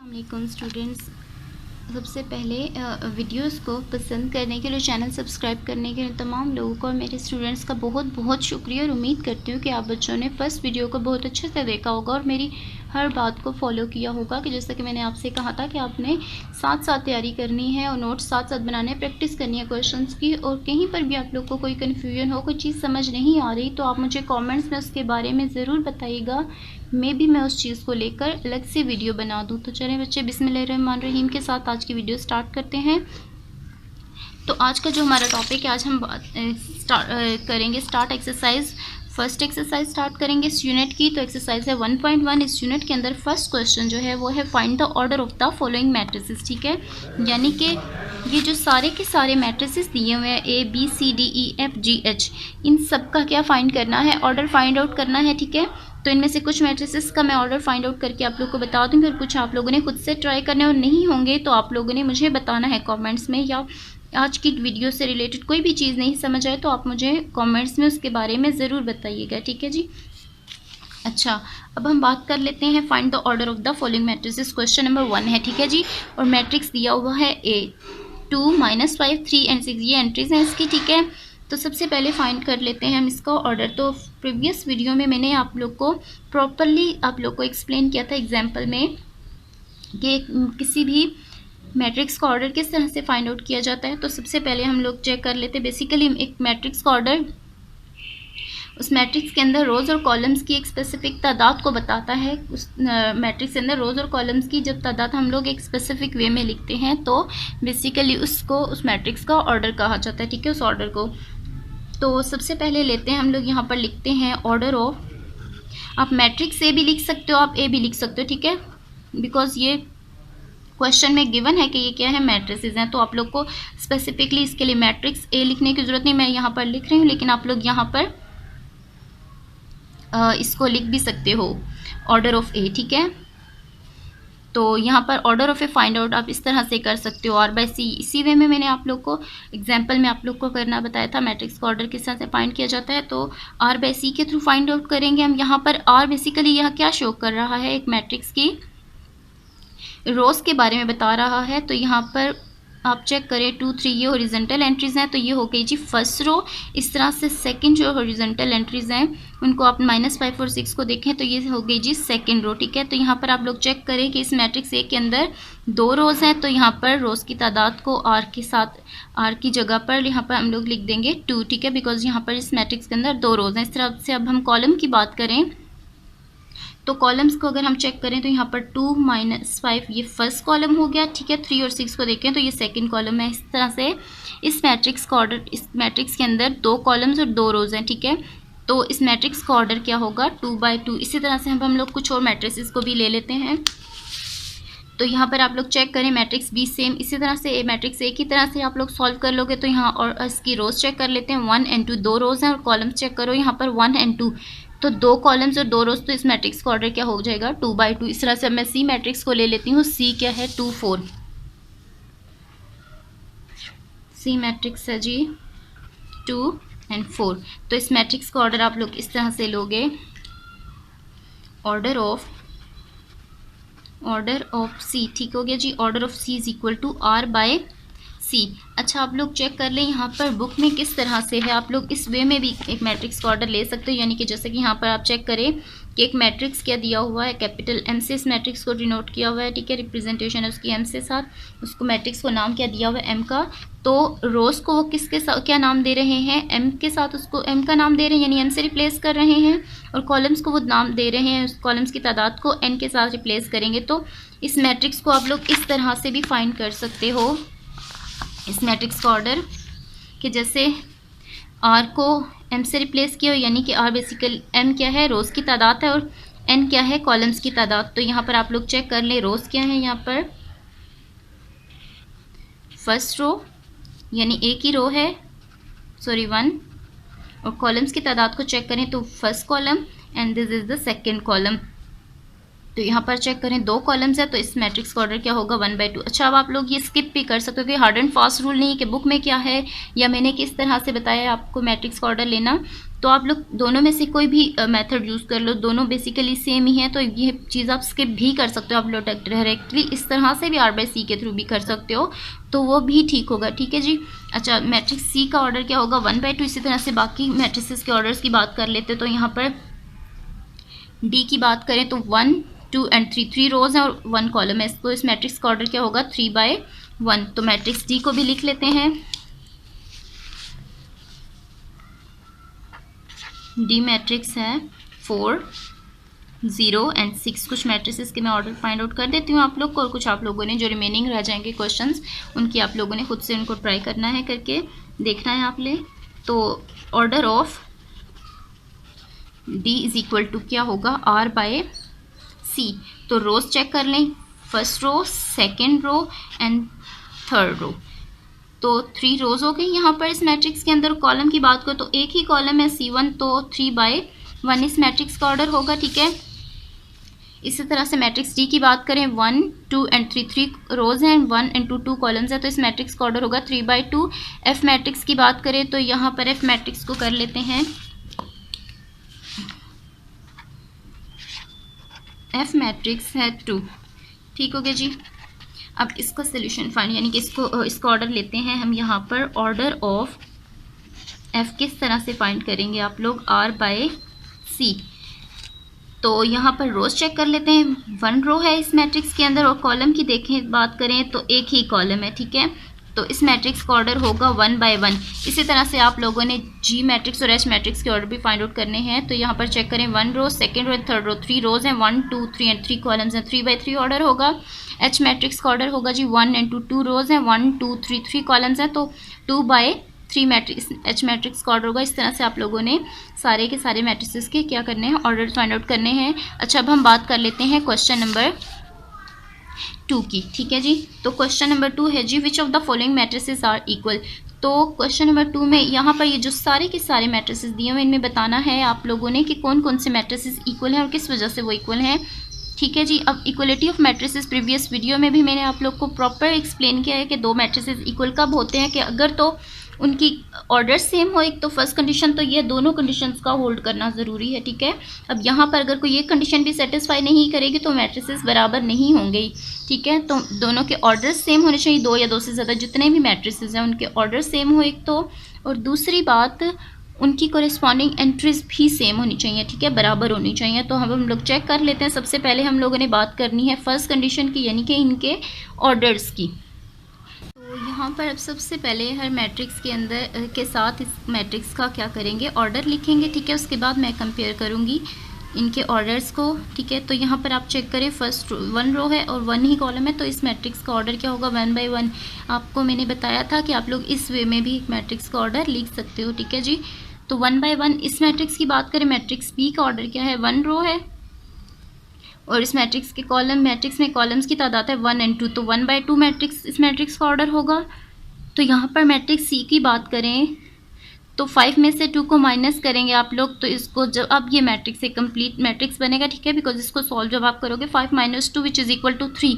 अस्सलामुअलैकुम स्टूडेंट्स। सबसे पहले वीडियोस को पसंद करने के लिए, चैनल सब्सक्राइब करने के लिए तमाम लोगों को और मेरे स्टूडेंट्स का बहुत बहुत शुक्रिया और उम्मीद करती हूँ कि आप बच्चों ने फर्स्ट वीडियो को बहुत अच्छे से देखा होगा और मेरी हर बात को फॉलो किया होगा कि जैसा कि मैंने आपसे कहा था कि आपने साथ साथ तैयारी करनी है और नोट्स साथ साथ बनाने, प्रैक्टिस करनी है क्वेश्चंस की। और कहीं पर भी आप लोग को कोई कन्फ्यूजन हो, कोई चीज़ समझ नहीं आ रही तो आप मुझे कॉमेंट्स में उसके बारे में ज़रूर बताइएगा। मैं भी उस चीज़ को लेकर अलग से वीडियो बना दूँ। तो चलें बच्चे, बिस्मिल्लाहिर्रहमानिर्रहीम के साथ आज की वीडियो स्टार्ट करते हैं। तो आज का जो हमारा टॉपिक है, आज हम करेंगे start exercise. First exercise start करेंगे इस यूनिट की। तो एक्सरसाइज है 1.1। इस यूनिट के अंदर फर्स्ट क्वेश्चन जो है वो है find the order of the following matrices. ठीक है, यानी कि ये जो सारे के सारे मैट्रिसेस दिए हुए हैं ABCDEFGH, इन सब का क्या फाइंड करना है, ऑर्डर फाइंड आउट करना है। ठीक है, तो इनमें से कुछ मैट्रिसेस का मैं ऑर्डर फाइंड आउट करके आप लोग को बता दूँगी और कुछ आप लोगों ने खुद से ट्राई करने और नहीं होंगे तो आप लोगों ने मुझे बताना है कमेंट्स में, या आज की वीडियो से रिलेटेड कोई भी चीज़ नहीं समझ आए तो आप मुझे कमेंट्स में उसके बारे में ज़रूर बताइएगा। ठीक है जी। अच्छा, अब हम बात कर लेते हैं find the order of the following matrices. Question number 1 है। ठीक है जी, और मैट्रिक्स दिया हुआ है A 2 -5 3 एंड 6, ये एंट्रीज हैं इसकी। ठीक है, तो सबसे पहले फाइंड कर लेते हैं हम इसका ऑर्डर। तो प्रीवियस वीडियो में मैंने आप लोग को प्रॉपरली आप लोग को एक्सप्लेन किया था एग्जाम्पल में कि किसी भी मैट्रिक्स का ऑर्डर किस तरह से फाइंड आउट किया जाता है। तो सबसे पहले हम लोग चेक कर लेते हैं बेसिकली एक मैट्रिक्स का ऑर्डर उस मैट्रिक्स के अंदर रोज़ और कॉलम्स की एक स्पेसिफिक तादाद को बताता है। उस मैट्रिक्स के अंदर रोज़ और कॉलम्स की जब तादाद हम लोग एक स्पेसिफिक वे में लिखते हैं तो बेसिकली उसको उस मैट्रिक्स का ऑर्डर कहा जाता है। ठीक है, उस ऑर्डर को तो सबसे पहले लेते हैं हम लोग, यहाँ पर लिखते हैं ऑर्डर ऑफ, आप मैट्रिक्स ए भी लिख सकते हो, आप ए भी लिख सकते हो। ठीक है, बिकॉज ये क्वेश्चन में गिवन है कि ये क्या है, मैट्रिसेस हैं, तो आप लोग को स्पेसिफिकली इसके लिए मैट्रिक्स ए लिखने की ज़रूरत नहीं, मैं यहाँ पर लिख रही हूँ, लेकिन आप लोग यहाँ पर इसको लिख भी सकते हो ऑर्डर ऑफ ए। ठीक है, तो यहाँ पर order of A find out आप इस तरह से कर सकते हो। आर बाय सी, इसी वे में मैंने आप लोग को एग्जाम्पल में आप लोग को करना बताया था मैट्रिक्स का ऑर्डर किस तरह से फाइंड किया जाता है। तो आर बाय सी के थ्रू फाइंड आउट करेंगे हम। यहाँ पर आर बेसिकली यह क्या शो कर रहा है, एक मैट्रिक्स की रोज़ के बारे में बता रहा है। तो यहाँ पर आप चेक करें 2 3 ये हॉरिजॉन्टल एंट्रीज़ हैं, तो ये हो गई जी फर्स्ट रो। इस तरह से सेकंड जो हॉरिजॉन्टल एंट्रीज़ हैं उनको आप -5 और 6 को देखें तो ये हो गई जी सेकंड रो। ठीक है, तो यहाँ पर आप लोग चेक करें कि इस मैट्रिक्स ए के अंदर 2 रोज़ हैं, तो यहाँ पर रोज़ की तादाद को आर के साथ, आर की जगह पर यहाँ पर हम लोग लिख देंगे 2। ठीक है, बिकॉज यहाँ पर इस मैट्रिक्स के अंदर 2 रोज़ हैं। इस तरह से अब हम कॉलम की बात करें तो कॉलम्स को अगर हम चेक करें तो यहाँ पर 2 -5 ये फर्स्ट कॉलम हो गया। ठीक है, 3 और 6 को देखें तो ये सेकंड कॉलम है। इस तरह से इस मैट्रिक्स का ऑर्डर, इस मैट्रिक्स के अंदर 2 कॉलम्स और 2 रोज़ हैं। ठीक है, तो इस मैट्रिक्स का ऑर्डर क्या होगा, 2 बाय 2। इसी तरह से हम लोग कुछ और मैट्रिसेस को भी ले लेते हैं। तो यहाँ पर आप लोग चेक करें मैट्रिक्स बी सेम इसी तरह से मैट्रिक्स ए की तरह से आप लोग सॉल्व कर लोगे। तो यहाँ और इसकी रोज़ चेक कर लेते हैं, 1 and 2 2 रोज़ हैं, और कॉलम्स चेक करो यहाँ पर 1 and 2, तो 2 कॉलम्स और 2 रोज़। तो इस मैट्रिक्स का ऑर्डर क्या हो जाएगा, 2 बाय 2। इस तरह से मैं सी मैट्रिक्स को ले लेती हूँ। सी क्या है, 2 4, सी मैट्रिक्स है जी 2 and 4। तो इस मैट्रिक्स का ऑर्डर आप लोग इस तरह से लोगे, ऑर्डर ऑफ सी। ठीक हो गया जी, order of C is equal to R by C. अच्छा, आप लोग चेक कर लें यहाँ पर बुक में किस तरह से है, आप लोग इस वे में भी एक मैट्रिक्स का ऑर्डर ले सकते हो। यानी कि जैसे कि यहाँ पर आप चेक करें कि एक मैट्रिक्स क्या दिया हुआ है, कैपिटल एम से इस मैट्रिक्स को डिनोट किया हुआ है। ठीक है, रिप्रेजेंटेशन है उसकी एम से साथ, उसको मैट्रिक्स को नाम क्या दिया हुआ है, एम का। तो रोज़ को वो किसके साथ क्या नाम दे रहे हैं, एम के साथ, उसको एम का नाम दे रहे हैं, यानी एम से रिप्लेस कर रहे हैं। और कॉलम्स को वो नाम दे रहे हैं, उस कॉलम्स की तादाद को एन के साथ रिप्लेस करेंगे। तो इस मैट्रिक्स को आप लोग इस तरह से भी फाइंड कर सकते हो, इस मैट्रिक्स का ऑर्डर, कि जैसे आर को एम से रिप्लेस किया हो, यानी कि आर बेसिकली एम क्या है, रोज़ की तादाद है, और एन क्या है, कॉलम्स की तादाद। तो यहाँ पर आप लोग चेक कर लें रोज़ क्या है, यहाँ पर फर्स्ट रो यानी ए की रो है, सॉरी 1, और कॉलम्स की तादाद को चेक करें तो first column and this is the second column. तो यहाँ पर चेक करें 2 कॉलम्स है, तो इस मैट्रिक्स का ऑर्डर क्या होगा 1/2। अच्छा, अब आप लोग ये स्किप भी कर सकते हो कि हार्ड एंड फास्ट रूल नहीं है कि बुक में क्या है या मैंने किस तरह से बताया आपको मैट्रिक्स का ऑर्डर लेना, तो आप लोग दोनों में से कोई भी मेथड यूज़ कर लो, दोनों बेसिकली सेम ही है, तो ये चीज़ आप स्किप भी कर सकते हो। आप लोग डायरेक्टली इस तरह से भी R/C के थ्रू भी कर सकते हो, तो वो भी ठीक होगा। ठीक है जी। अच्छा, मैट्रिक्स C का ऑर्डर क्या होगा 1/2। इसी तरह से बाकी मैट्रिसेस के ऑर्डर्स की बात कर लेते हैं। तो यहाँ पर D की बात करें तो 1, 2 एंड 3, 3 रोज हैं और 1 कॉलम है, तो इस मैट्रिक्स का ऑर्डर क्या होगा 3/1। तो मैट्रिक्स D को भी लिख लेते हैं। D मैट्रिक्स है 4, 0 एंड 6। कुछ मैट्रिसेस के मैं ऑर्डर फाइंड आउट कर देती हूँ आप लोग को, और कुछ आप लोगों ने जो रिमेनिंग रह जाएंगे क्वेश्चंस उनकी आप लोगों ने खुद से उनको ट्राई करना है, करके देखना है आप ले। तो order of D is equal to क्या होगा R/C। तो रोज चेक कर लें, first row, second row and third row. तो 3 रोज हो गई यहाँ पर इस मैट्रिक्स के अंदर। कॉलम की बात करो तो एक ही कॉलम है C1, तो 3/1 इस मैट्रिक्स का ऑर्डर होगा। ठीक है। इसी तरह से मैट्रिक्स D की बात करें 1, 2 एंड 3, 3 रोज हैं, 1 एंड 2 कॉलम्स है, तो इस मैट्रिक्स का ऑर्डर होगा 3/2। F मैट्रिक्स की बात करें तो यहाँ पर F मैट्रिक्स को कर लेते हैं, F मैट्रिक्स है 2। ठीक हो गया जी। अब इसका सोल्यूशन फाइंड, यानी कि इसका ऑर्डर लेते हैं हम। यहाँ पर ऑर्डर ऑफ F किस तरह से फाइंड करेंगे आप लोग R/C। तो यहाँ पर रोज चेक कर लेते हैं, 1 रो है इस मैट्रिक्स के अंदर, और कॉलम की देखें बात करें तो एक ही कॉलम है। ठीक है। तो इस मैट्रिक्स का ऑर्डर होगा 1/1। इसी तरह से आप लोगों ने G मैट्रिक्स और H मैट्रिक्स के ऑर्डर भी फाइंड आउट करने हैं। तो यहाँ पर चेक करें 1 row, second row and third row, 3 rows हैं, 1, 2, 3 एंड 3 कॉलम्स हैं, 3/3 ऑर्डर होगा। H मैट्रिक्स का ऑर्डर होगा जी 1 एंड 2, 2 रोज हैं, 1, 2, 3, 3 कॉलम्स हैं, तो 2/3 मैट्रिक्स H मैट्रिक्स का ऑर्डर होगा। इस तरह से आप लोगों ने सारे के सारे मैट्रिसेस के क्या करने हैं, ऑर्डर फाइंड आउट करने हैं। अच्छा, अब हम बात कर लेते हैं क्वेश्चन नंबर 2 की। ठीक है जी। तो क्वेश्चन नंबर 2 है जी, which of the following matrices are equal. तो क्वेश्चन नंबर 2 में यहाँ पर ये जो सारे के सारे मैट्रिसेस दिए हुए, इनमें बताना है आप लोगों ने कि कौन कौन से मैट्रिसेस इक्वल हैं और किस वजह से वो इक्वल हैं। ठीक है जी। अब equality of matrices previous video में भी मैंने आप लोग को प्रॉपर एक्सप्लेन किया है कि 2 मैट्रिसेस इक्वल कब होते हैं, कि अगर तो उनकी ऑर्डर सेम हो। एक तो फर्स्ट कंडीशन तो ये दोनों कंडीशंस का होल्ड करना ज़रूरी है। ठीक है। अब यहाँ पर अगर कोई ये कंडीशन भी सेटिस्फाई नहीं करेगी तो मैट्रिसेस बराबर नहीं होंगे। ठीक है। तो दोनों के ऑर्डर सेम होने चाहिए, 2 या 2 से ज़्यादा जितने भी मैट्रिसेस हैं उनके ऑर्डर सेम हो एक तो, और दूसरी बात उनकी कोरिस्पॉन्डिंग एंट्रीज भी सेम होनी चाहिए। ठीक है, बराबर होनी चाहिए। तो हम लोग चेक कर लेते हैं। सबसे पहले हम लोगों ने बात करनी है फर्स्ट कंडीशन की, यानी कि इनके ऑर्डर्स की। तो यहाँ पर अब सबसे पहले हर मैट्रिक्स के अंदर के साथ इस मैट्रिक्स का क्या करेंगे, ऑर्डर लिखेंगे। ठीक है। उसके बाद मैं कंपेयर करूँगी इनके ऑर्डर्स को। ठीक है। तो यहाँ पर आप चेक करें, फर्स्ट 1 रो है और 1 ही कॉलम है, तो इस मैट्रिक्स का ऑर्डर क्या होगा 1/1। आपको मैंने बताया था कि आप लोग इस वे में भी मैट्रिक्स का ऑर्डर लिख सकते हो। ठीक है जी। तो 1/1 इस मैट्रिक्स की बात करें, मैट्रिक्स B का ऑर्डर क्या है 1 रो है, और इस मैट्रिक्स के मैट्रिक्स में कॉलम्स की तादाद है 1 एंड 2, तो 1/2 मैट्रिक्स इस मैट्रिक्स का ऑर्डर होगा। तो यहाँ पर मैट्रिक्स C की बात करें तो 5 में से 2 को माइनस करेंगे आप लोग, तो इसको जब अब ये मैट्रिक्स एक कंप्लीट मैट्रिक्स बनेगा। ठीक है। बिकॉज इसको सॉल्व जब आप करोगे 5 - 2 विच इज़ इक्वल टू 3,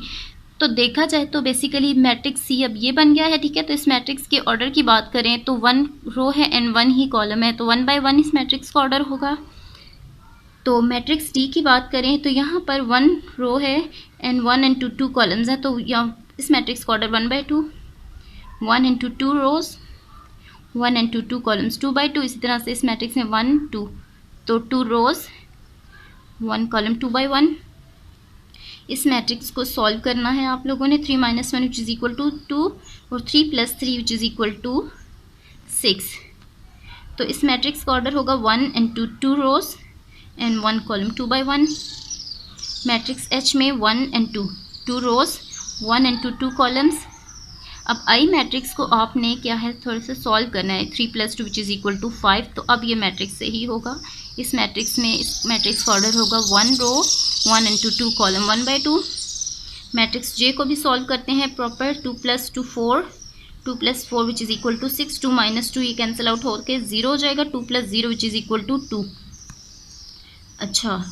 तो देखा जाए तो बेसिकली मैट्रिक्स C अब ये बन गया है। ठीक है। तो इस मैट्रिक्स के ऑर्डर की बात करें तो 1 रो है एंड 1 ही कॉलम है, तो 1/1 इस मैट्रिक्स का ऑर्डर होगा। तो मैट्रिक्स D की बात करें तो यहाँ पर 1 रो है एंड 1 एंड 2 कॉलम्स हैं, तो यहाँ इस मैट्रिक्स का order 1/2, 1 into 2 rows, 1 and 2 columns 2/2। इसी तरह से इस मैट्रिक्स में 1, 2, तो 2 रोज 1 कॉलम 2/1। इस मैट्रिक्स को सॉल्व करना है आप लोगों ने। 3 - 1 विच इज़ इक्वल टू 2 और 3 + 3 विच इज़ इक्वल टू 6। तो इस मैट्रिक्स का ऑर्डर होगा 1 and 2 rows and 1 column 2/1। Matrix H में 1 एंड 2 रोज, 1 एंड 2 कॉलम्स। अब I मैट्रिक्स को आपने क्या है थोड़ा सा सॉल्व करना है, 3 + 2 विच इज़ इक्वल टू 5। तो अब ये मैट्रिक्स सही होगा। इस मैट्रिक्स में इस मैट्रिक्स का ऑर्डर होगा 1 row, 1 and 2 column 1/2। Matrix J को भी सॉल्व करते हैं proper, 2 + 2 4, 2 + 4 which is equal to 6, 2 - 2 ये कैंसिल आउट होकर 0 हो जाएगा, 2 + 0 विच इज़ इक्वल टू 2। अच्छा,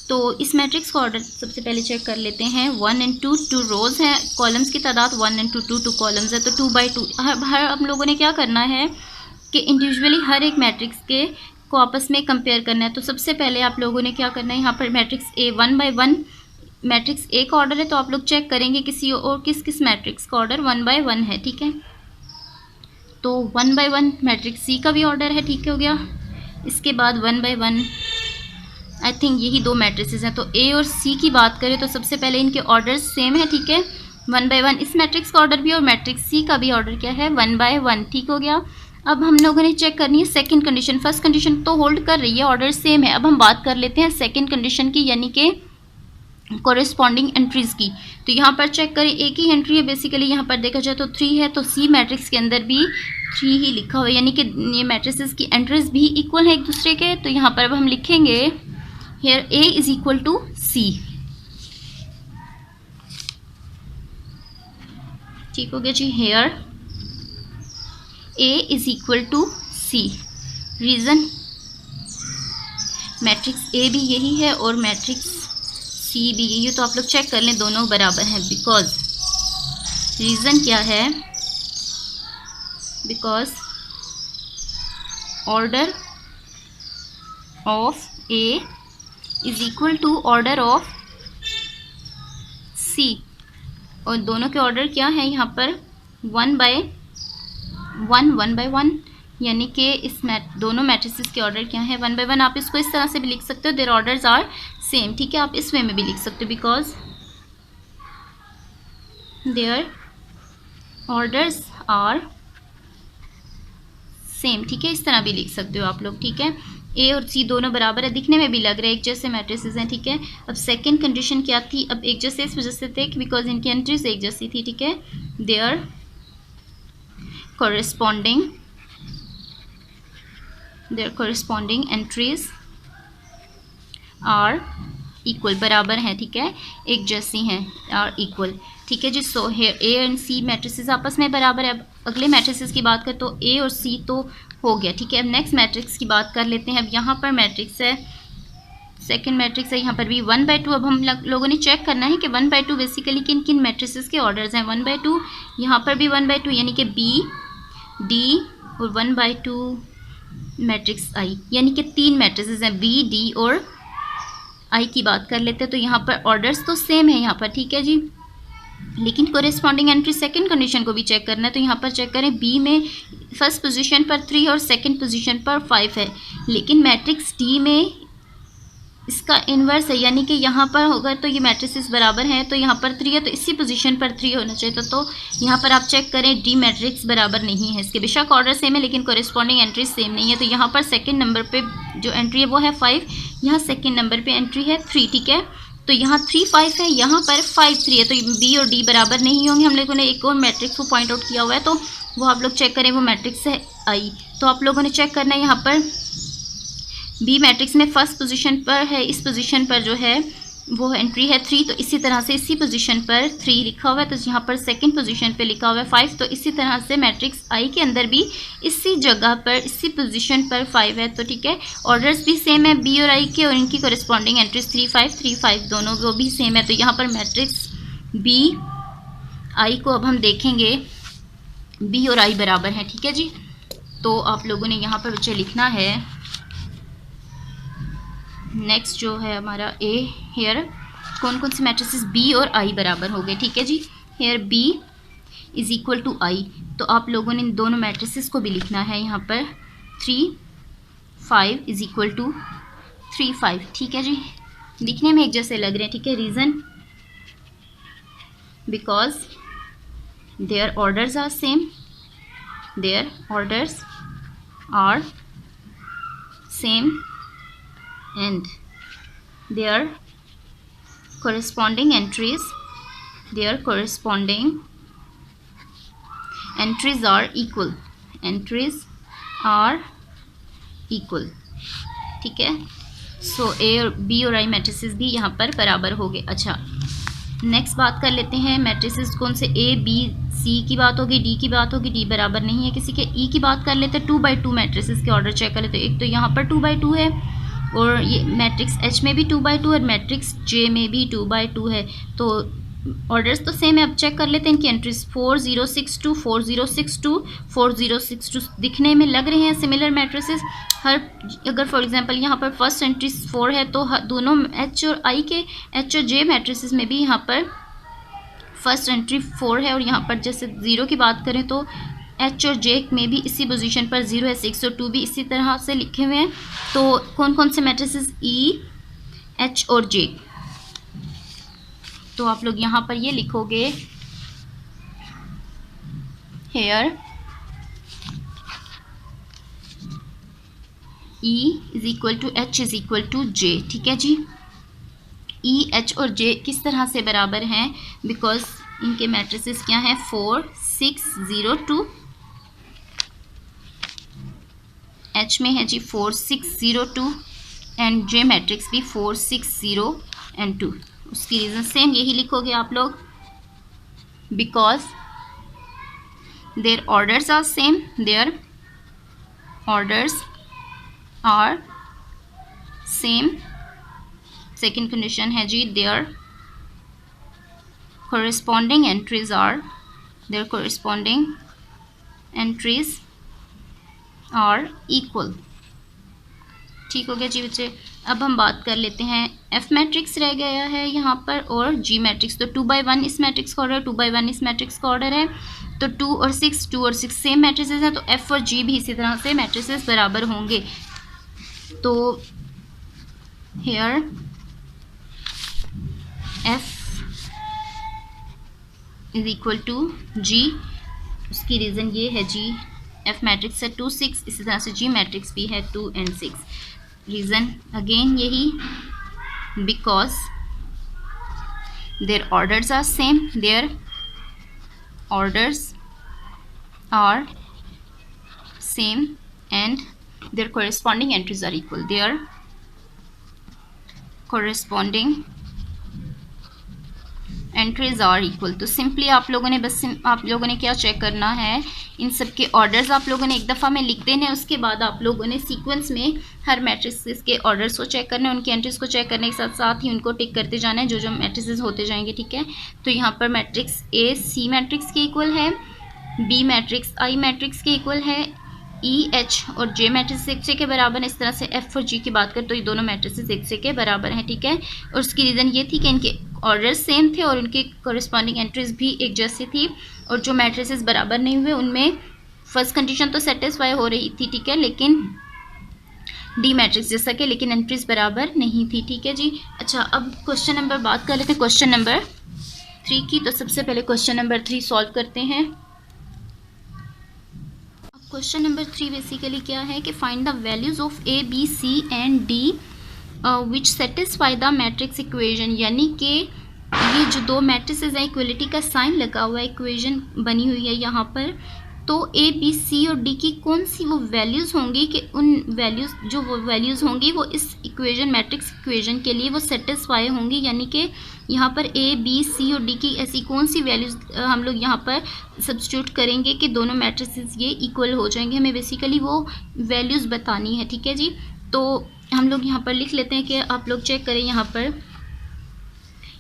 तो इस मैट्रिक्स का ऑर्डर सबसे पहले चेक कर लेते हैं। 1 and 2 2 रोज़ हैं, कॉलम्स की तादाद 1 and 2 2 कॉलम्स है, तो 2 by 2 हर हम लोगों ने क्या करना है कि इंडिविजुअली हर एक मैट्रिक्स के को आपस में कंपेयर करना है। तो सबसे पहले आप लोगों ने क्या करना है, यहाँ पर matrix A 1 by 1 matrix A का ऑर्डर है, तो आप लोग चेक करेंगे किसी और किस मैट्रिक्स का ऑर्डर 1 by 1 है, ठीक है। तो 1 by 1 मैट्रिक्स सी का भी ऑर्डर है, ठीक हो गया। इसके बाद 1 by 1 आई थिंक यही दो मैट्रिसेस हैं। तो ए और सी की बात करें तो सबसे पहले इनके ऑर्डर सेम है, ठीक है। 1 by 1 इस मैट्रिक्स का ऑर्डर भी और मैट्रिक्स सी का भी ऑर्डर क्या है 1 by 1, ठीक हो गया। अब हम लोगों ने चेक करनी है सेकंड कंडीशन। फर्स्ट कंडीशन तो होल्ड कर रही है, ऑर्डर सेम है। अब हम बात कर लेते हैं सेकंड कंडीशन की, यानी कि कॉरेस्पॉन्डिंग एंट्रीज की। तो यहाँ पर चेक करें, एक ही एंट्री है बेसिकली, यहाँ पर देखा जाए तो 3 है, तो सी मैट्रिक्स के अंदर भी 3 ही लिखा हुआ है, यानी कि ये मैट्रिसेस की एंट्रीज भी इक्वल है एक दूसरे के। तो यहाँ पर अब हम लिखेंगे here A is equal to C, ठीक हो गया जी। Here A is equal to C, reason matrix A भी यही है और मैट्रिक्स सी भी यही है, तो आप लोग चेक कर लें दोनों बराबर हैं। बिकॉज रीज़न क्या है, because order of A is equal to order of C, और दोनों के ऑर्डर क्या है यहाँ पर 1 by 1, यानी कि इस दोनों मैट्रिसेस के ऑर्डर क्या है 1 by 1। आप इसको इस तरह से भी लिख सकते हो, देयर ऑर्डर्स आर सेम, ठीक है। आप इस वे में भी लिख सकते हो, because their orders are same, ठीक है। इस तरह भी लिख सकते हो आप लोग, ठीक है। ए और सी दोनों बराबर है, दिखने में भी लग रहा है एक जैसे मैट्रिसेस हैं, ठीक है। अब सेकंड कंडीशन क्या थी, अब एक जैसे इस वजह से थे बिकॉज इनकी एंट्रीज एक जैसी थी, ठीक है। Their corresponding entries are equal, बराबर हैं, ठीक है, एक जैसी हैं, आर इक्वल, ठीक है जी। So here A and C matrices आपस में बराबर है। अब अगले मैट्रिसेस की बात करें तो ए और सी तो हो गया, ठीक है। अब नेक्स्ट मैट्रिक्स की बात कर लेते हैं। अब यहाँ पर मैट्रिक्स है, सेकंड मैट्रिक्स है, यहाँ पर भी 1 by 2। अब हम लोगों ने चेक करना है कि 1 by 2 बेसिकली किन किन मैट्रिसेस के ऑर्डर्स हैं 1 by 2, यहाँ पर भी 1 by 2, यानी कि बी डी और 1 by 2 मैट्रिक्स आई, यानी कि 3 मैट्रिसेस हैं बी डी और आई की बात कर लेते हैं। तो यहाँ पर ऑर्डर्स तो सेम है यहाँ पर, ठीक है जी, लेकिन कोरेस्पॉन्डिंग एंट्री सेकंड कंडीशन को भी चेक करना है। तो यहाँ पर चेक करें, बी में फर्स्ट पोजीशन पर 3 और सेकंड पोजीशन पर 5 है, लेकिन मैट्रिक्स डी में इसका इन्वर्स है, यानी कि यहाँ पर होगा तो ये मैट्रिसेस बराबर हैं, तो यहाँ पर 3 है तो इसी पोजीशन पर 3 होना चाहिए। तो यहाँ पर आप चेक करें डी मैट्रिक्स बराबर नहीं है इसके, बेशक ऑर्डर सेम है लेकिन कोरेस्पॉन्डिंग एंट्री सेम नहीं है। तो यहाँ पर सेकंड नंबर पे जो एंट्री है वो है 5, यहाँ सेकंड नंबर पे एंट्री है 3, ठीक है। तो यहाँ 3 5 है, यहाँ पर 5 3 है, तो बी और डी बराबर नहीं होंगे। हम लोगों ने एक और मैट्रिक्स को पॉइंट आउट किया हुआ है, तो वो आप लोग चेक करें, वो मैट्रिक्स है आई। तो आप लोगों ने चेक करना है, यहाँ पर बी मैट्रिक्स में फर्स्ट पोजीशन पर है, इस पोजीशन पर जो है वो एंट्री है 3, तो इसी तरह से इसी पोजीशन पर 3 लिखा हुआ है, तो यहाँ पर सेकंड पोजीशन पे लिखा हुआ है 5, तो इसी तरह से मैट्रिक्स आई के अंदर भी इसी जगह पर इसी पोजीशन पर 5 है, तो ठीक है। ऑर्डर्स भी सेम है बी और आई के, और इनकी कोरेस्पॉन्डिंग एंट्रीज 3 5 3 5 दोनों वो भी सेम है। तो यहाँ पर मैट्रिक्स बी आई को अब हम देखेंगे, बी और आई बराबर हैं, ठीक है जी। तो आप लोगों ने यहाँ पर बच्चे लिखना है, नेक्स्ट जो है हमारा ए, हेयर कौन कौन से मैट्रिसेस बी और आई बराबर हो गए, ठीक है जी। Here B is equal to I, तो आप लोगों ने इन दोनों मैट्रिसेस को भी लिखना है यहाँ पर 3 5 इज इक्वल टू 3 5, ठीक है जी। दिखने में एक जैसे लग रहे हैं, ठीक है। Reason because their orders are same, their orders are same and their corresponding entries are equal, ठीक है। सो ए और बी और आई मैट्रिसेस भी यहाँ पर बराबर हो गए। अच्छा, नेक्स्ट बात कर लेते हैं मैट्रिसेस कौन से, ए बी सी की बात होगी, डी की बात होगी, डी बराबर नहीं है किसी के। ई की बात कर लेते हैं, 2 by 2 मैट्रिसेस के ऑर्डर चेक कर लेते हैं। एक तो यहाँ पर 2 by 2 है और ये मैट्रिक्स H में भी 2/2 और मैट्रिक्स J में भी 2/2 है। तो ऑर्डर्स तो सेम है। अब चेक कर लेते हैं इनकी एंट्रीज 4062 4062 4062 दिखने में लग रहे हैं सिमिलर मैट्रिसेस। हर अगर फॉर एग्जांपल यहाँ पर फर्स्ट एंट्री 4 है तो दोनों H और I के H और J मैट्रिसेस में भी यहाँ पर फर्स्ट एंट्री 4 है। और यहाँ पर जैसे 0 की बात करें तो H और J में भी इसी पोजीशन पर 0 है, 6 और 2 भी इसी तरह से लिखे हुए हैं। तो कौन कौन से मैट्रिसेस E, H और J, तो आप लोग यहाँ पर ये लिखोगे here E is equal to H is equal to J। ठीक है जी, E, H और J किस तरह से बराबर हैं, बिकॉज इनके मैट्रिसेस क्या हैं 4 6 0 2। H में है जी 4 6 0 2 एंड J मैट्रिक्स भी 4 6 0 एंड 2। उसकी रीज़न सेम यही लिखोगे आप लोग, because their orders are same, their orders are same. Second condition है जी their corresponding entries are, their corresponding entries are equal। ठीक हो गया जी बच्चे। अब हम बात कर लेते हैं F मैट्रिक्स रह गया है यहाँ पर और G मैट्रिक्स। तो 2/1 इस मैट्रिक्स का ऑर्डर, 2/1 इस मैट्रिक्स का ऑर्डर है। तो 2 और 6 सेम मैट्रिसेस हैं, तो F और G भी इसी तरह से मैट्रिसेस बराबर होंगे। तो here F is equal to G। उसकी रीज़न ये है जी F मैट्रिक्स है 2 6, इसी तरह से G मैट्रिक्स भी है 2 and 6। रीज़न अगेन यही, because their orders are same, their orders are same and their corresponding entries are equal, their corresponding entries are equal. तो सिंपली आप लोगों ने क्या चेक करना है, इन सब के ऑर्डर्स आप लोगों ने एक दफ़ा में लिख देने, उसके बाद आप लोगों ने सीक्वेंस में हर मैट्रिक्स के ऑर्डर्स को चेक करना है, उनकी एंट्रीज को चेक करने के साथ साथ ही उनको टिक करते जाना है जो जो मैट्रिसेस होते जाएंगे। ठीक है, तो यहाँ पर मैट्रिक्स A C मैट्रिक्स के इक्वल है, B मैट्रिक्स I मैट्रिक्स के इक्वल है, E H और J मैट्रिक्स एक से के बराबर है। इस तरह से F और G की बात करें तो ये दोनों मैट्रिसेस एक से के बराबर हैं। ठीक है, और उसकी रीज़न ये थी कि इनके ऑर्डर्स सेम थे और उनकी कॉरेस्पॉन्डिंग एंट्रीज भी एक जैसी थी, और जो मैट्रिसेस बराबर नहीं हुए उनमें फर्स्ट कंडीशन तो सेटिस्फाई हो रही थी। ठीक है, लेकिन डी मैट्रिक्स जैसा कि, लेकिन एंट्रीज बराबर नहीं थी। ठीक है जी। अच्छा, अब क्वेश्चन नंबर बात कर लेते हैं क्वेश्चन नंबर 3 की। तो सबसे पहले क्वेश्चन नंबर 3 सॉल्व करते हैं। क्वेश्चन नंबर 3 बेसिकली क्या है कि find the values of A B C and D which satisfy the matrix equation. यानी कि ये जो दो मैट्रिसेस हैं, इक्वलिटी का साइन लगा हुआ है, इक्वेशन बनी हुई है यहाँ पर। तो A B C और D की कौन सी वो वैल्यूज़ होंगी कि उन वैल्यूज़ जो वो वैल्यूज़ होंगी वो इस इक्वेशन मैट्रिक्स इक्वेशन के लिए वो सेटिस्फाई होंगी। यानी कि यहाँ पर A B C और D की ऐसी कौन सी वैल्यूज़ हम लोग यहाँ पर सब्स्टिट्यूट करेंगे कि दोनों मैट्रिसेस ये इक्वल हो जाएंगे। हमें बेसिकली वो वैल्यूज़ बतानी है। ठीक है जी, तो हम लोग यहाँ पर लिख लेते हैं कि आप लोग चेक करें यहाँ पर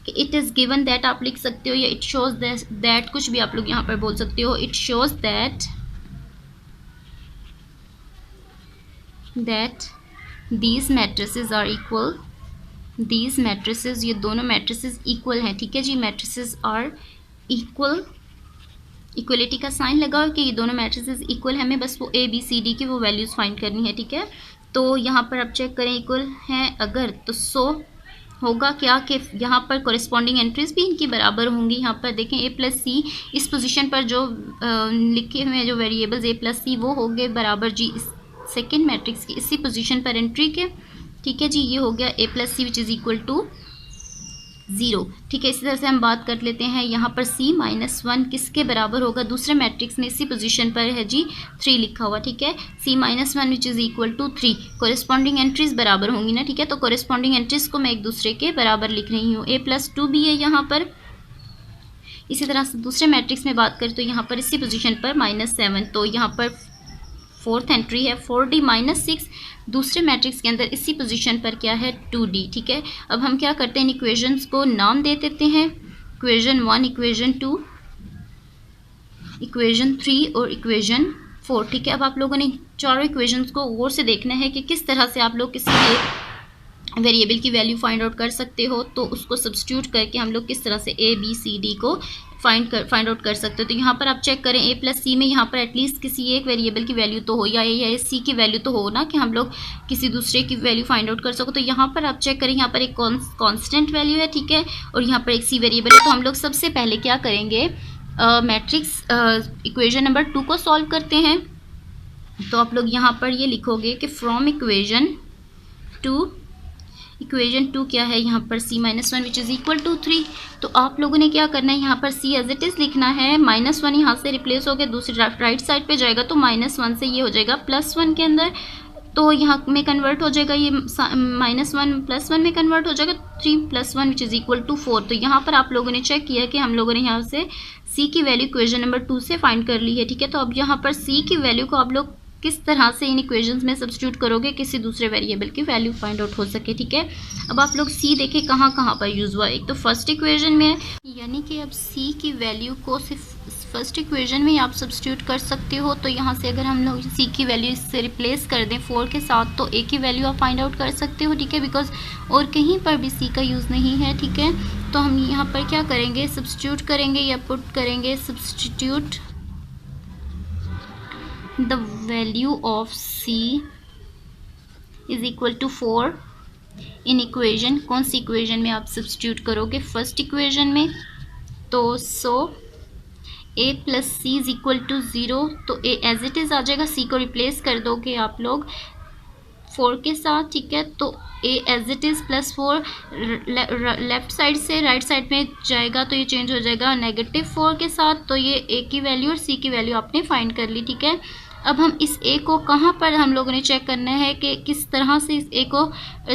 कि इट इज़ गिवन दैट आप लिख सकते हो, या इट शोज दैट, कुछ भी आप लोग यहाँ पर बोल सकते हो। It shows that these matrices are equal, these matrices, ये दोनों मैट्रिसेस इक्वल हैं। ठीक है जी, मैट्रिसेस आर इक्वल, इक्वलिटी का साइन लगा कि ये दोनों मैट्रिसेस इक्वल है। हमें बस वो A B C D की वो वैल्यूज़ फाइंड करनी है। ठीक है, तो यहाँ पर आप चेक करें इक्वल हैं अगर, तो सो होगा क्या कि यहाँ पर कॉरेस्पॉन्डिंग एंट्रीज भी इनकी बराबर होंगी। यहाँ पर देखें A प्लस C, इस पोजीशन पर जो लिखे हुए हैं जो वेरिएबल्स A प्लस C वो हो गए बराबर जी इस सेकेंड मैट्रिक्स की इसी पोजीशन पर एंट्री के। ठीक है जी, ये हो गया A plus C which is equal to 0। ठीक है, इसी तरह से हम बात कर लेते हैं यहाँ पर C माइनस 1 किसके बराबर होगा, दूसरे मैट्रिक्स में इसी पोजीशन पर है जी 3 लिखा हुआ। ठीक है, C minus 1 which is equal to 3, corresponding entries बराबर होंगी ना। ठीक है, तो कॉरेस्पॉन्डिंग एंट्रीज को मैं एक दूसरे के बराबर लिख रही हूँ। A प्लस 2 भी है यहाँ पर। इसी तरह से दूसरे मैट्रिक्स में बात करें तो यहाँ पर इसी पोजीशन पर -7, तो यहाँ पर फोर्थ एंट्री है 4D माइनस 6, दूसरे मैट्रिक्स के अंदर इसी पोजीशन पर क्या है 2D। ठीक है, अब हम क्या करते हैं, इक्वेशंस को नाम दे देते हैं, इक्वेशन 1, इक्वेशन 2, इक्वेशन 3 और इक्वेशन 4। ठीक है, अब आप लोगों ने चारों इक्वेशंस को गौर से देखना है कि किस तरह से आप लोग किसी एक वेरिएबल की वैल्यू फाइंड आउट कर सकते हो, तो उसको सब्स्टिट्यूट करके हम लोग किस तरह से A B C D को फाइंड आउट कर सकते हो। तो यहाँ पर आप चेक करें A प्लस सी में यहाँ पर एटलीस्ट किसी एक वेरिएबल की वैल्यू तो हो, या सी की वैल्यू तो हो ना, कि हम लोग किसी दूसरे की वैल्यू फाइंड आउट कर सको। तो यहाँ पर आप चेक करें, यहाँ पर एक कांस्टेंट वैल्यू है, ठीक है, और यहाँ पर एक सी वेरिएबल है। तो हम लोग सबसे पहले क्या करेंगे, मैट्रिक्स इक्वेशन नंबर 2 को सॉल्व करते हैं। तो आप लोग यहाँ पर ये लिखोगे कि फ्रॉम इक्वेशन 2 क्या है, यहाँ पर c minus 1 which is equal to 3। तो आप लोगों ने क्या करना है, यहाँ पर c एज इट इज़ लिखना है, -1 यहाँ से रिप्लेस हो गया, दूसरी राइट साइड पे जाएगा तो -1 से ये हो जाएगा +1 के अंदर, तो यहाँ में कन्वर्ट हो जाएगा, ये -1 +1 में कन्वर्ट हो जाएगा 3 + 1 विच इज़ इक्वल टू 4। तो यहाँ पर आप लोगों ने चेक किया कि हम लोगों ने यहाँ से c की वैल्यू इक्वेशन नंबर 2 से फाइंड कर ली है। ठीक है, तो अब यहाँ पर c की वैल्यू को आप लोग किस तरह से इन इक्वेशंस में सब्स्टिट्यूट करोगे, किसी दूसरे वेरिएबल की वैल्यू फाइंड आउट हो सके। ठीक है, अब आप लोग c देखें कहाँ कहाँ पर यूज़ हुआ है। एक तो फर्स्ट इक्वेशन में है, यानी कि अब c की वैल्यू को सिर्फ फर्स्ट इक्वेशन में ही आप सब्स्टिट्यूट कर सकते हो। तो यहाँ से अगर हम लोग c की वैल्यू इससे रिप्लेस कर दें 4 के साथ, तो a की वैल्यू आप फाइंड आउट कर सकते हो। ठीक है, बिकॉज और कहीं पर भी c का यूज़ नहीं है। ठीक है, तो हम यहाँ पर क्या करेंगे, सब्स्टिट्यूट करेंगे या पुट करेंगे, substitute the value of c is equal to 4 in equation, कौन सी इक्वेशन में आप सब्स्टिट्यूट करोगे, फर्स्ट इक्वेशन में। तो a plus C is equal to 0, तो a एज इट इज़ आ जाएगा, c को रिप्लेस कर दोगे आप लोग 4 के साथ। ठीक है, तो a as it is +4 left side से राइट साइड में जाएगा तो ये चेंज हो जाएगा -4 के साथ। तो ये a की वैल्यू और c की वैल्यू आपने फाइंड कर ली। ठीक है, अब हम इस a को कहाँ पर हम लोगों ने चेक करना है कि किस तरह से इस a को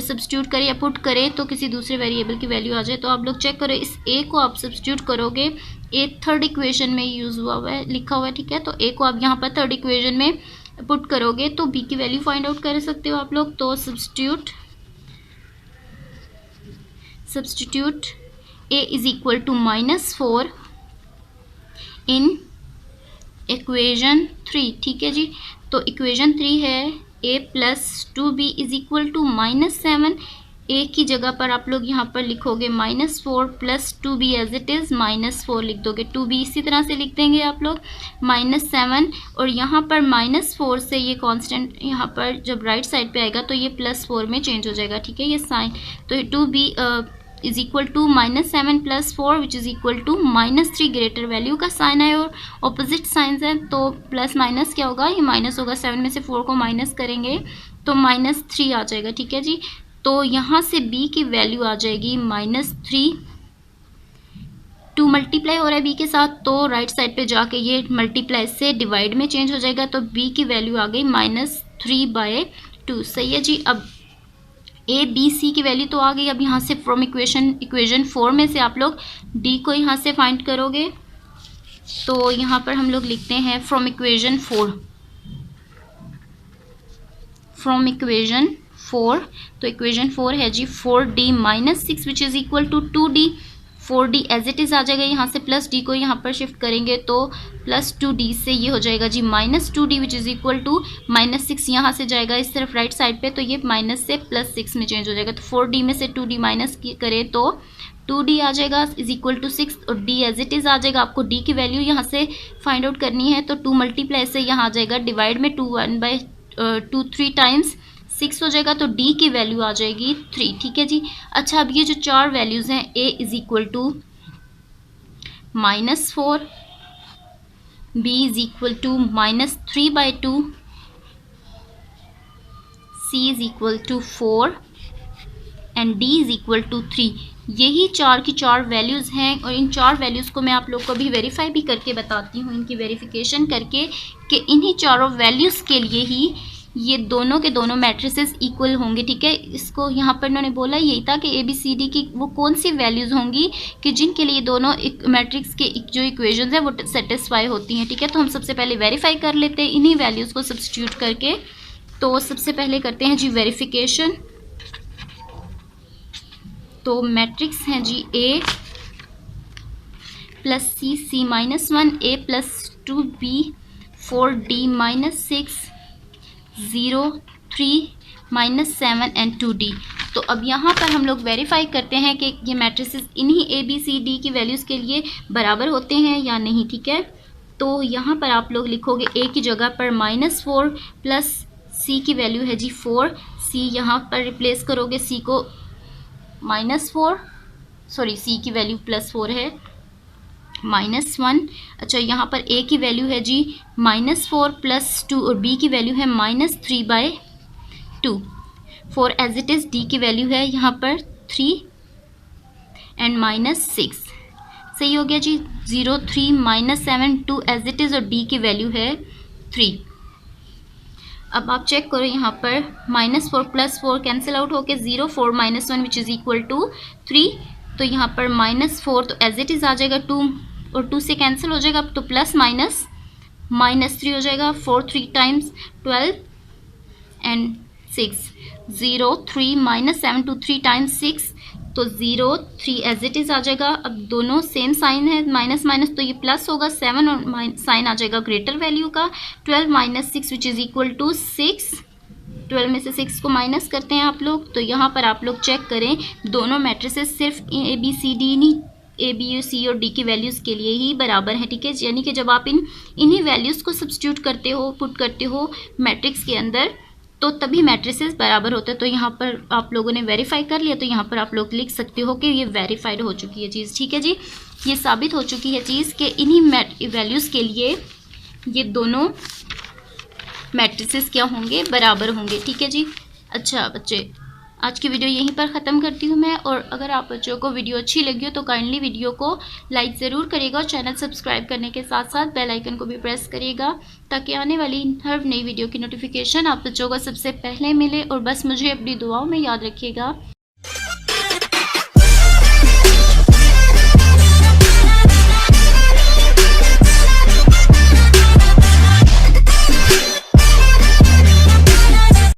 सब्स्टिट्यूट करें या पुट करें तो किसी दूसरे वेरिएबल की वैल्यू आ जाए। तो आप लोग चेक करो, इस a को आप सब्स्टिट्यूट करोगे, a थर्ड इक्वेशन में यूज़ हुआ है, लिखा हुआ है। ठीक है, तो a को आप यहाँ पर थर्ड इक्वेशन में पुट करोगे तो b की वैल्यू फाइंड आउट कर सकते हो आप लोग। तो substitute a is equal to -4 in equation 3। ठीक है जी, तो इक्वेशन 3 है a plus 2b is equal to -7। a की जगह पर आप लोग यहाँ पर लिखोगे -4 plus 2b as it is -4 लिख दोगे, 2b इसी तरह से लिख देंगे आप लोग -7, और यहाँ पर -4 से ये कांस्टेंट यहाँ पर जब राइट साइड पे आएगा तो ये +4 में चेंज हो जाएगा। ठीक है, ये साइन, तो 2b is equal to -7 + 4 which is equal to -3 greater value का साइन है और ऑपोजिट साइंस है, तो प्लस माइनस क्या होगा, ये माइनस होगा, 7 में से 4 को माइनस करेंगे तो -3 आ जाएगा। ठीक है जी, तो यहाँ से b की वैल्यू आ जाएगी -3, 2 मल्टीप्लाई हो रहा है b के साथ, तो राइट साइड पे जाके ये मल्टीप्लाई से डिवाइड में चेंज हो जाएगा, तो b की वैल्यू आ गई -3/2। सही है जी, अब a b c की वैल्यू तो आ गई। अब यहाँ से फ्रॉम इक्वेशन 4 में से आप लोग d को यहाँ से फाइंड करोगे, तो यहाँ पर हम लोग लिखते हैं फ्रॉम इक्वेशन 4, तो इक्वेशन 4 है जी 4d minus 6 which is equal to 2d, 4d as it is आ जाएगा, यहाँ से प्लस d को यहाँ पर शिफ्ट करेंगे तो +2d से ये हो जाएगा जी -2d which is equal to -6, यहाँ से जाएगा इस तरफ राइट साइड पे, तो ये माइनस से +6 में चेंज हो जाएगा। तो 4d में से 2d माइनस करें तो 2d आ जाएगा इज इक्वल टू 6, और d एज इट इज़ आ जाएगा। आपको d की वैल्यू यहाँ से फाइंड आउट करनी है, तो 2 मल्टीप्लाई से यहाँ आ जाएगा डिवाइड में 2 3 टाइम्स 6 हो जाएगा, तो d की वैल्यू आ जाएगी 3। ठीक है जी, अच्छा अब ये जो चार वैल्यूज़ हैं, a is equal to -4, b is equal to -3/2, c is equal to 4 and d is equal to 3। यही चार की चार वैल्यूज़ हैं, और इन चार वैल्यूज़ को मैं आप लोग को अभी वेरीफाई भी करके बताती हूँ, इनकी वेरिफिकेशन करके कि इन्हीं चारों वैल्यूज़ के लिए ही ये दोनों के दोनों मैट्रिसेस इक्वल होंगे, ठीक है। इसको यहाँ पर उन्होंने बोला यही था कि ABCD की वो कौन सी वैल्यूज़ होंगी कि जिनके लिए दोनों मैट्रिक्स के जो इक्वेशंस है वो सेटिस्फाई होती हैं, ठीक है। तो हम सबसे पहले वेरीफाई कर लेते हैं इन्हीं वैल्यूज़ को सब्स्टिट्यूट करके। तो सबसे पहले करते हैं जी वेरिफिकेशन। तो मैट्रिक्स हैं जी A plus C, C-1, A plus 2B 4D -6 0 3 -7 and 2D। तो अब यहाँ पर हम लोग वेरीफाई करते हैं कि ये मैट्रिसेस इन्हीं ABCD की वैल्यूज़ के लिए बराबर होते हैं या नहीं, ठीक है। तो यहाँ पर आप लोग लिखोगे A की जगह पर -4 प्लस C की वैल्यू है जी 4, C यहाँ पर रिप्लेस करोगे, C को -4, सॉरी C की वैल्यू +4 है, -1। अच्छा, यहाँ पर A की वैल्यू है जी -4 + 2 और B की वैल्यू है -3/2। 4 एज इट इज़, D की वैल्यू है यहाँ पर 3 एंड -6। सही हो गया जी। 0 3 -7 2 एज इट इज़ और D की वैल्यू है 3। अब आप चेक करो यहाँ पर -4 + 4 कैंसिल आउट होके 0 4 -1 विच इज़ इक्वल टू 3। तो यहाँ पर -4 तो एज इट इज़ आ जाएगा, 2 और 2 से कैंसिल हो जाएगा, तो प्लस माइनस -3 हो जाएगा। 4 3 टाइम्स 12 एंड 6 0 3 -7 2 3 टाइम्स 6 तो 0 3 एज इट इज़ आ जाएगा। अब दोनों सेम साइन है, माइनस माइनस तो ये प्लस होगा, 7 और साइन आ जाएगा ग्रेटर वैल्यू का। 12 - 6 विच इज़ इक्वल टू 6। 12 में से 6 को माइनस करते हैं आप लोग। तो यहाँ पर आप लोग चेक करें, दोनों मैट्रिसेस सिर्फ ABCD नहीं, A B C और D की वैल्यूज़ के लिए ही बराबर है, ठीक है। यानी कि जब आप इन्हीं वैल्यूज़ को सब्स्टिट्यूट करते हो, पुट करते हो मैट्रिक्स के अंदर, तो तभी मैट्रिसेस बराबर होते हैं। तो यहाँ पर आप लोगों ने वेरीफाई कर लिया, तो यहाँ पर आप लोग लिख सकते हो कि ये वेरीफाइड हो चुकी है चीज़, ठीक है जी। ये साबित हो चुकी है चीज़ कि इन्हीं वैल्यूज़ के लिए ये दोनों मैट्रिसेस क्या होंगे, बराबर होंगे, ठीक है जी। अच्छा बच्चे, आज की वीडियो यहीं पर ख़त्म करती हूँ मैं। और अगर आप बच्चों को वीडियो अच्छी लगी हो तो काइंडली वीडियो को लाइक ज़रूर करिएगा और चैनल सब्सक्राइब करने के साथ साथ बेल आइकन को भी प्रेस करिएगा, ताकि आने वाली हर नई वीडियो की नोटिफिकेशन आप बच्चों को सबसे पहले मिले। और बस मुझे अपनी दुआओं में याद रखिएगा।